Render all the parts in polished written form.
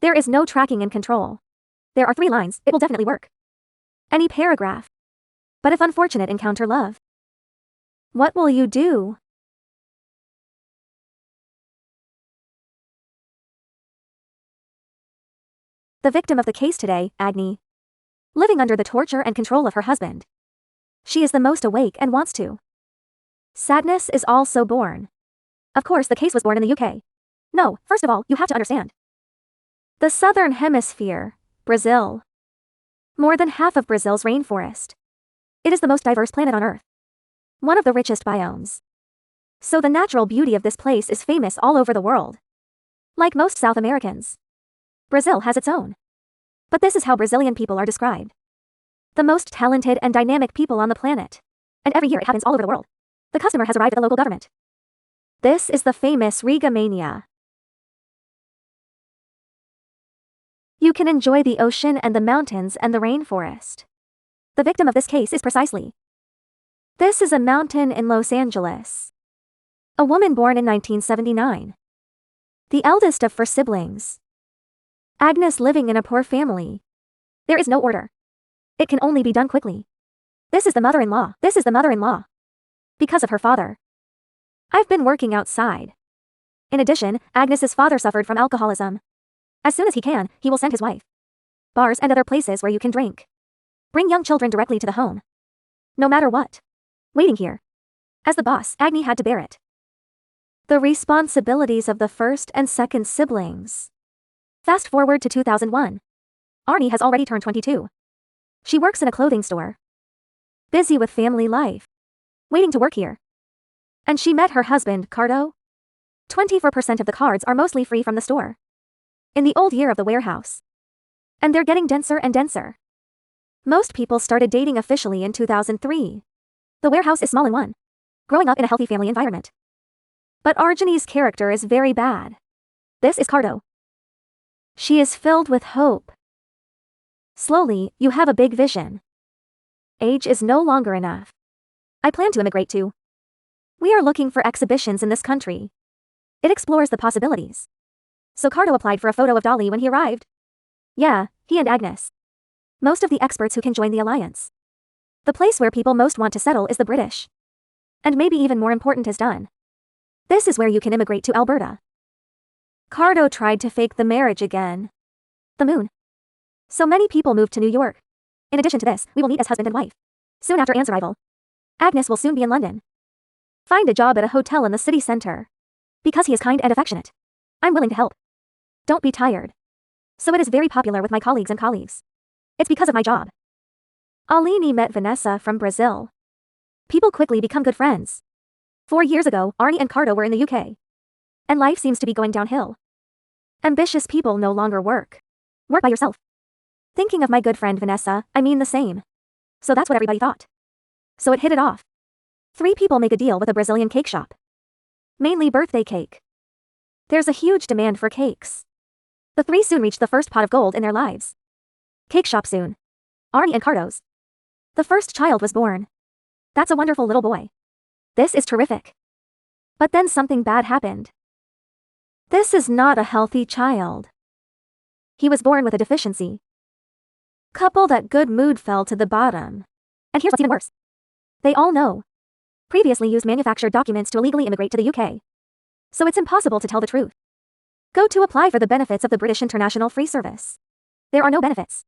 There is no tracking and control. There are 3 lines, it will definitely work. Any paragraph. But if unfortunate encounter love, what will you do? The victim of the case today, Agni. Living under the torture and control of her husband. She is the most awake and wants to. Sadness is also born. Of course, the case was born in the UK. No, first of all, you have to understand. The southern hemisphere, Brazil. More than half of Brazil's rainforest. It is the most diverse planet on Earth. One of the richest biomes. So the natural beauty of this place is famous all over the world. Like most South Americans, Brazil has its own. But this is how Brazilian people are described. The most talented and dynamic people on the planet. And every year it happens all over the world. The customer has arrived at the local government. This is the famous Riga Mania. You can enjoy the ocean and the mountains and the rainforest. The victim of this case is precisely. This is a mountain in Los Angeles. A woman born in 1979. The eldest of 4 siblings. Agnes living in a poor family. There is no order. It can only be done quickly. This is the mother-in-law. This is the mother-in-law. Because of her father. I've been working outside. In addition, Agnes's father suffered from alcoholism. As soon as he can, he will send his wife. Bars and other places where you can drink. Bring young children directly to the home. No matter what. Waiting here. As the boss, Agni had to bear it. The responsibilities of the first and second siblings. Fast forward to 2001. Arnie has already turned 22. She works in a clothing store. Busy with family life. Waiting to work here. And she met her husband, Cardo. 24% of the cards are mostly free from the store. In the old year of the warehouse. And they're getting denser and denser. Most people started dating officially in 2003. The warehouse is small and one. Growing up in a healthy family environment. But Arjani's character is very bad. This is Cardo. She is filled with hope. Slowly, you have a big vision. Age is no longer enough. I plan to immigrate too. We are looking for exhibitions in this country. It explores the possibilities. So Cardo applied for a photo of Dolly when he arrived. Yeah, he and Agnes. Most of the experts who can join the alliance. The place where people most want to settle is the British. And maybe even more important is done. This is where you can immigrate to Alberta. Cardo tried to fake the marriage again. The moon. So many people moved to New York. In addition to this, we will meet as husband and wife. Soon after Anne's arrival. Agnes will soon be in London. Find a job at a hotel in the city center. Because he is kind and affectionate. I'm willing to help. Don't be tired. So it is very popular with my colleagues and colleagues. It's because of my job. Aline met Vanessa from Brazil. People quickly become good friends. 4 years ago, Arnie and Cardo were in the UK. And life seems to be going downhill. Ambitious people no longer work. Work by yourself. Thinking of my good friend Vanessa, I mean the same. So that's what everybody thought. So it hit it off. 3 people make a deal with a Brazilian cake shop. Mainly birthday cake. There's a huge demand for cakes. The 3 soon reach the first pot of gold in their lives. Cake shop soon. Arnie and Cardo's. The first child was born. That's a wonderful little boy. This is terrific. But then something bad happened. This is not a healthy child. He was born with a deficiency. Couple that good mood fell to the bottom. And here's what's even worse. They all know. Previously used manufactured documents to illegally immigrate to the UK. So it's impossible to tell the truth. Go to apply for the benefits of the British International Free Service. There are no benefits.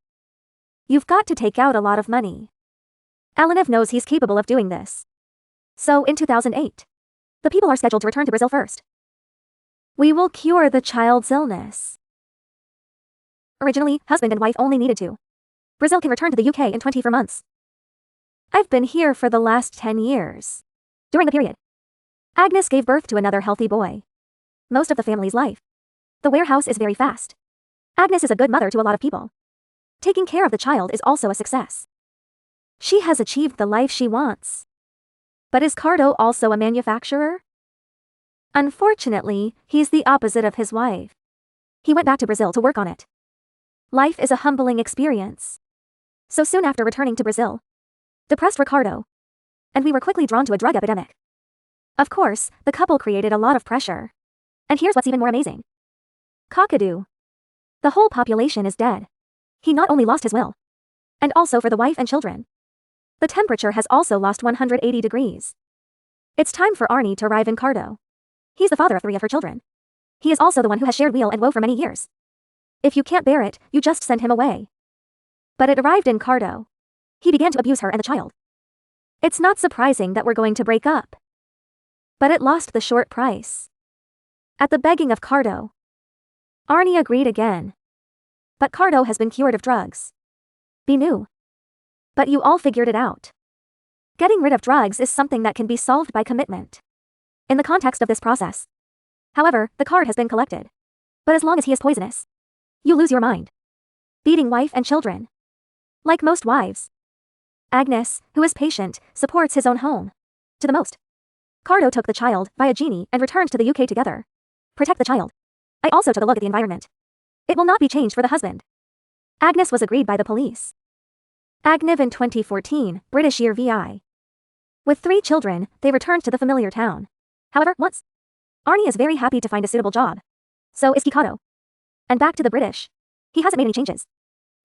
You've got to take out a lot of money. Alanev knows he's capable of doing this. So in 2008, the people are scheduled to return to Brazil first. We will cure the child's illness. Originally, husband and wife only needed to. Brazil can return to the UK in 24 months. I've been here for the last 10 years. During the period, Agnes gave birth to another healthy boy. Most of the family's life. The warehouse is very fast. Agnes is a good mother to a lot of people. Taking care of the child is also a success. She has achieved the life she wants. But is Cardo also a manufacturer? Unfortunately, he's the opposite of his wife. He went back to Brazil to work on it. Life is a humbling experience. So soon after returning to Brazil, depressed Ricardo. And we were quickly drawn to a drug epidemic. Of course, the couple created a lot of pressure. And here's what's even more amazing. Cockadoo. The whole population is dead. He not only lost his will, and also for the wife and children. The temperature has also lost 180 degrees. It's time for Arnie to arrive in Cardo. He's the father of 3 of her children. He is also the one who has shared weal and woe for many years. If you can't bear it, you just send him away. But it arrived in Cardo. He began to abuse her and the child. It's not surprising that we're going to break up. But it lost the short price. At the begging of Cardo, Arnie agreed again. But Cardo has been cured of drugs. Be new. But you all figured it out. Getting rid of drugs is something that can be solved by commitment. In the context of this process. However, the card has been collected. But as long as he is poisonous, you lose your mind. Beating wife and children. Like most wives. Agnes, who is patient, supports his own home. To the most. Cardo took the child, via Genie, and returned to the UK together. Protect the child. I also took a look at the environment. It will not be changed for the husband. Agnes was agreed by the police. Agniv in 2014, British year VI. With 3 children, they returned to the familiar town. However, once Arnie is very happy to find a suitable job. So is Kikado. And back to the British. He hasn't made any changes.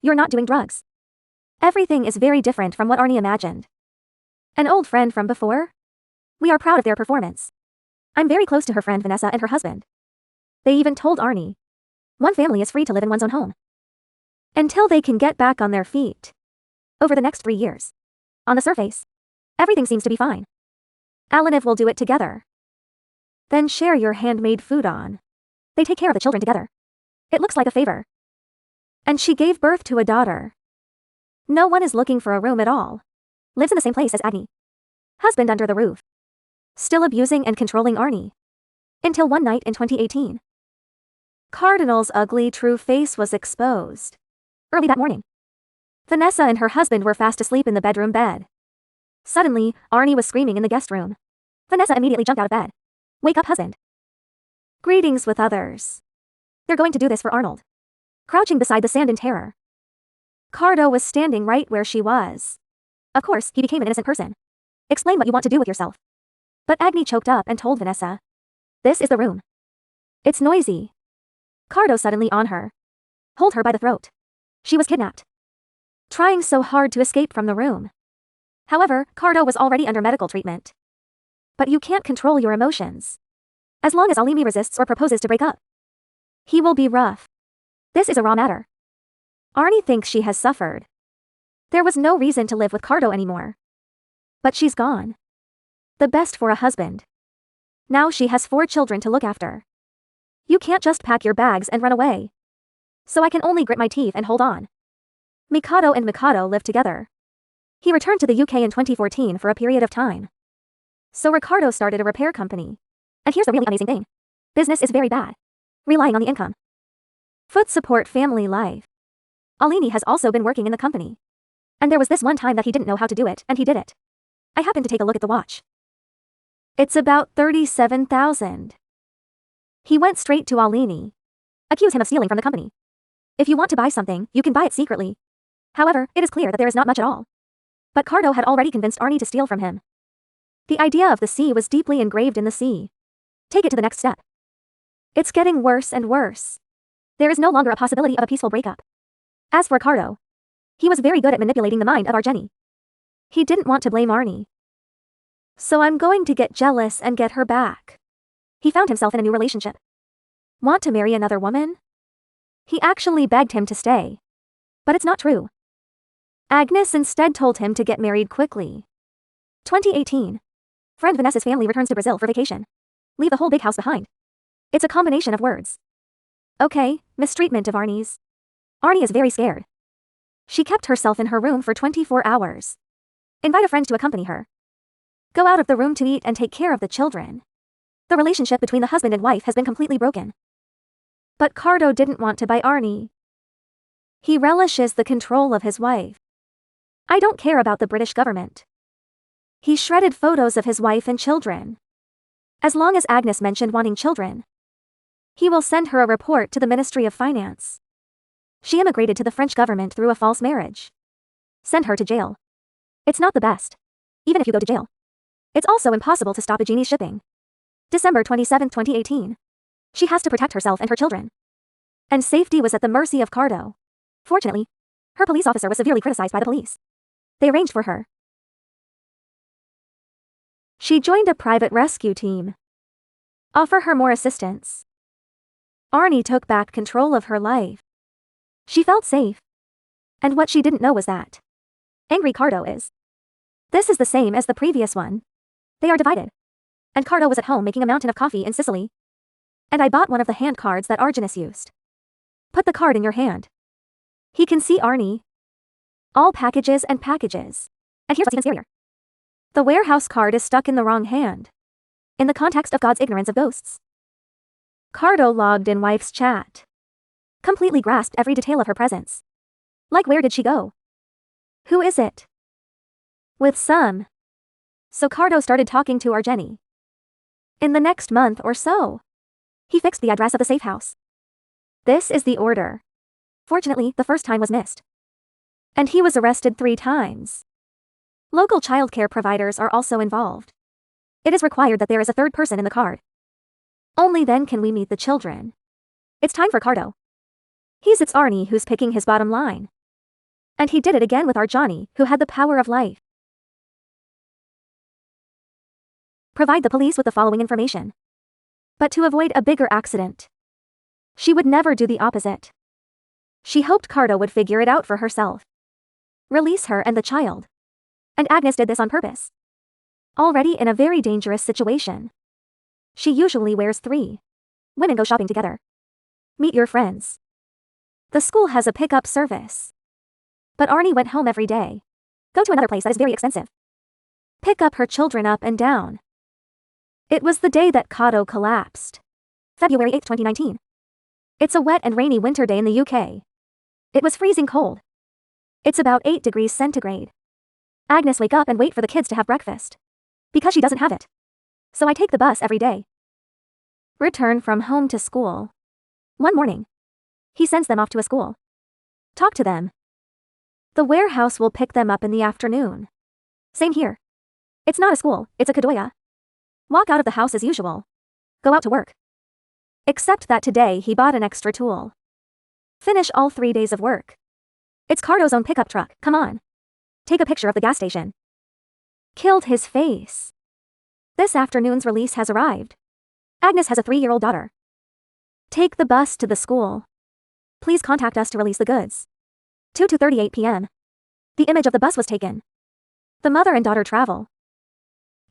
You're not doing drugs. Everything is very different from what Arnie imagined. An old friend from before? We are proud of their performance. I'm very close to her friend Vanessa and her husband. They even told Arnie. One family is free to live in one's own home. Until they can get back on their feet. Over the next 3 years. On the surface, everything seems to be fine. Alaniv will do it together. Then share your handmade food on. They take care of the children together. It looks like a favor. And she gave birth to a daughter. No one is looking for a room at all. Lives in the same place as Agni. Husband under the roof. Still abusing and controlling Arnie. Until one night in 2018. Cardinal's ugly true face was exposed. Early that morning. Vanessa and her husband were fast asleep in the bedroom bed. Suddenly, Arnie was screaming in the guest room. Vanessa immediately jumped out of bed. Wake up, husband. Greetings with others. They're going to do this for Arnold. Crouching beside the sand in terror. Cardo was standing right where she was. Of course, he became an innocent person. Explain what you want to do with yourself. But Agni choked up and told Vanessa. This is the room. It's noisy. Cardo suddenly on her. Hold her by the throat. She was kidnapped. Trying so hard to escape from the room. However, Cardo was already under medical treatment. But you can't control your emotions. As long as Alimi resists or proposes to break up. He will be rough. This is a raw matter. Arnie thinks she has suffered. There was no reason to live with Cardo anymore. But she's gone. The best for a husband. Now she has 4 children to look after. You can't just pack your bags and run away. So I can only grit my teeth and hold on. Mikado and Mikado lived together. He returned to the UK in 2014 for a period of time. So Ricardo started a repair company. And here's the really amazing thing. Business is very bad. Relying on the income. Foot support family life. Alini has also been working in the company. And there was this one time that he didn't know how to do it, and he did it. I happened to take a look at the watch. It's about 37,000. He went straight to Alini. Accused him of stealing from the company. If you want to buy something, you can buy it secretly. However, it is clear that there is not much at all. But Cardo had already convinced Arnie to steal from him. The idea of the sea was deeply engraved in the sea. Take it to the next step. It's getting worse and worse. There is no longer a possibility of a peaceful breakup. As for Cardo, he was very good at manipulating the mind of our Jenny. He didn't want to blame Arnie. So I'm going to get jealous and get her back. He found himself in a new relationship. Want to marry another woman? He actually begged him to stay. But it's not true. Agnes instead told him to get married quickly. 2018. Friend Vanessa's family returns to Brazil for vacation. Leave the whole big house behind. It's a combination of words. Okay, mistreatment of Arnie's. Arnie is very scared. She kept herself in her room for 24 hours. Invite a friend to accompany her. Go out of the room to eat and take care of the children. The relationship between the husband and wife has been completely broken. But Cardo didn't want to buy Arnie. He relishes the control of his wife. I don't care about the British government. He shredded photos of his wife and children. As long as Agnes mentioned wanting children, he will send her a report to the Ministry of Finance. She immigrated to the French government through a false marriage. Send her to jail. It's not the best. Even if you go to jail. It's also impossible to stop a genie's shipping. December 27, 2018. She has to protect herself and her children. and safety was at the mercy of Cardo. Fortunately, her police officer was severely criticized by the police. They arranged for her. She joined a private rescue team. Offer her more assistance. Arnie took back control of her life. She felt safe. And what she didn't know was that angry Cardo is. This is the same as the previous one. They are divided. And Cardo was at home making a mountain of coffee in Sicily. And I bought one of the hand cards that Argenis used. Put the card in your hand. He can see Arnie. All packages and packages. And here's what's even scarier. The warehouse card is stuck in the wrong hand. In the context of God's ignorance of ghosts. Cardo logged in wife's chat. Completely grasped every detail of her presence. Like, where did she go? Who is it? With some. So Cardo started talking to Argeni. In the next month or so, he fixed the address of the safe house. This is the order. Fortunately, the first time was missed. And he was arrested 3 times. Local childcare providers are also involved. It is required that there is a third person in the card. Only then can we meet the children. It's time for Cardo. It's Arnie who's picking his bottom line. And he did it again with Arjani, who had the power of life. Provide the police with the following information. But to avoid a bigger accident. She would never do the opposite. She hoped Cardo would figure it out for herself. Release her and the child. And Agnes did this on purpose. Already in a very dangerous situation. She usually wears 3. Women go shopping together. Meet your friends. The school has a pickup service. But Arnie went home every day. Go to another place that is very expensive. Pick up her children up and down. It was the day that Cardo collapsed. February 8, 2019. It's a wet and rainy winter day in the UK. It was freezing cold. It's about 8 degrees centigrade. Agnes wake up and wait for the kids to have breakfast. Because she doesn't have it. So I take the bus every day. Return from home to school. One morning. He sends them off to a school. Talk to them. The warehouse will pick them up in the afternoon. Same here. It's not a school, it's a Kadoya. Walk out of the house as usual. Go out to work. Except that today he bought an extra tool. Finish all 3 days of work. It's Cardo's own pickup truck, come on. Take a picture of the gas station. Killed his face. This afternoon's release has arrived. Agnes has a 3-year-old daughter. Take the bus to the school. Please contact us to release the goods. 2:38 p.m. The image of the bus was taken. The mother and daughter travel.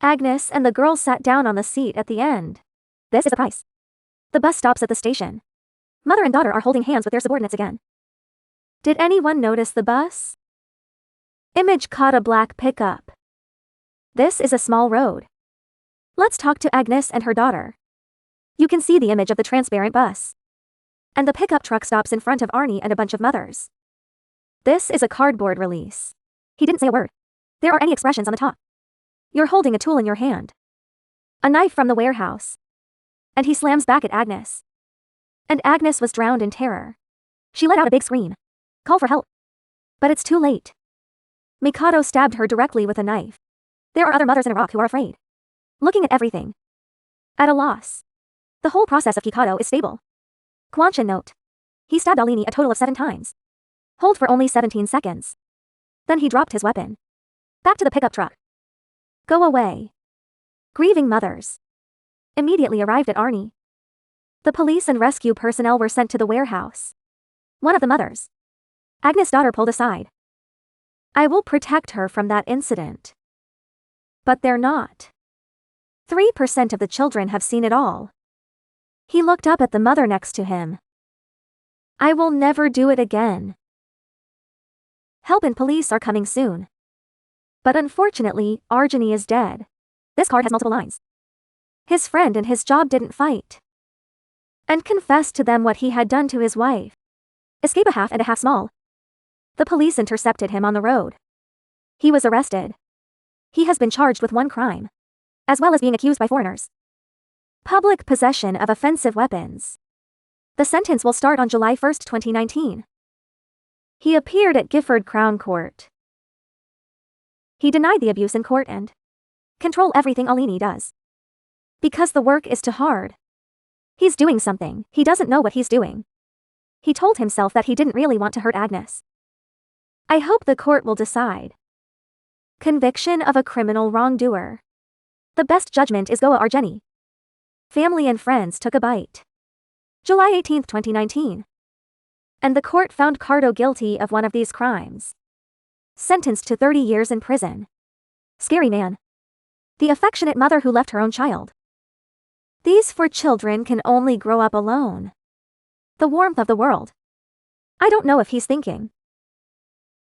Agnes and the girl sat down on the seat at the end. This is the price. The bus stops at the station. Mother and daughter are holding hands with their subordinates again. Did anyone notice the bus? Image caught a black pickup. This is a small road. Let's talk to Agnes and her daughter. You can see the image of the transparent bus. And the pickup truck stops in front of Arnie and a bunch of mothers. This is a cardboard release. He didn't say a word. There are any expressions on the top. You're holding a tool in your hand. A knife from the warehouse. And he slams back at Agnes. And Agnes was drowned in terror. She let out a big scream. Call for help. But it's too late. Mikado stabbed her directly with a knife. There are other mothers in Iraq who are afraid. Looking at everything. At a loss. The whole process of Mikado is stable. Quanshan note. He stabbed Alini a total of 7 times. Hold for only 17 seconds. Then he dropped his weapon. Back to the pickup truck. Go away. Grieving mothers. Immediately arrived at Arnie. The police and rescue personnel were sent to the warehouse. One of the mothers. Agnes' daughter pulled aside. I will protect her from that incident. But they're not. 3% of the children have seen it all. He looked up at the mother next to him. I will never do it again. Help and police are coming soon. But unfortunately, Arjani is dead. This card has multiple lines. His friend and his job didn't fight. And confessed to them what he had done to his wife. Escape a half and a half small. The police intercepted him on the road. He was arrested. He has been charged with 1 crime. As well as being accused by foreigners. Public possession of offensive weapons. The sentence will start on July 1, 2019. He appeared at Gifford Crown Court. He denied the abuse in court and control everything Alini does. Because the work is too hard. He's doing something, he doesn't know what he's doing. He told himself that he didn't really want to hurt Agnes. I hope the court will decide. Conviction of a criminal wrongdoer. The best judgment is Goa Argeni. Family and friends took a bite. July 18, 2019. And the court found Cardo guilty of one of these crimes. Sentenced to 30 years in prison. Scary man. The affectionate mother who left her own child. These 4 children can only grow up alone. The warmth of the world. I don't know if he's thinking.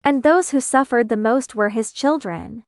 And those who suffered the most were his children.